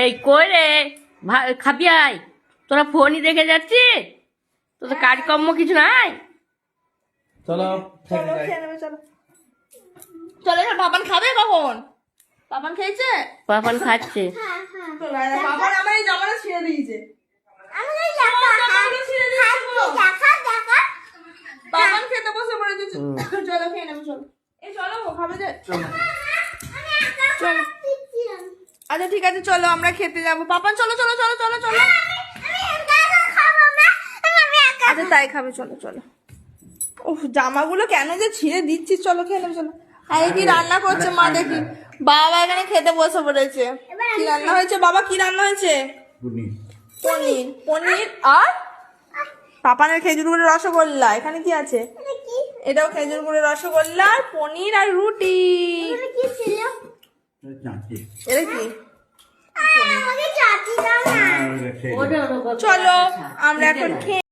এই কই রে খাবি আয়, তোরা ফোনই দেখে যাচ্ছিস, তোদের কাজকর্ম কিছু নাই। চলো চলো খেয়ে নেবে, চলো চলো। এবার বাবান খাবে কখন? বাবান খেয়েছে? পাপান খাচ্ছে। বাবান আমার এই জামাটা ছিঁড়ে দিয়েছে। বাবান খেতে বসে পড়েছে। চলো খেয়ে নেবে, চলো। এই চলো খাবে যে, চলো। আচ্ছা ঠিক আছে, চলো আমরা খেতে যাবো। পাপান চলো চলো চলো চলো চলো। আচ্ছা তাই খাবে, চলো চলো। উফ, জামাগুলো কেন যে ছিঁড়ে দিচ্ছিস? চলো খেয়ে নেবে, চলো। আরে কি রান্না করছে মা দেখি। বাবা এখানে খেতে বসে পড়েছে। কি রান্না হয়েছে বাবা? কি রান্না হয়েছে? পনির। পনির আর পাপানের খেজুর গুড়ের রসগোল্লা। এখানে কি আছে? এটাও খেজুর গুড়ের রসগোল্লা আর পনির আর রুটি। এটা কি? চলো আমরা এখন খেয়ে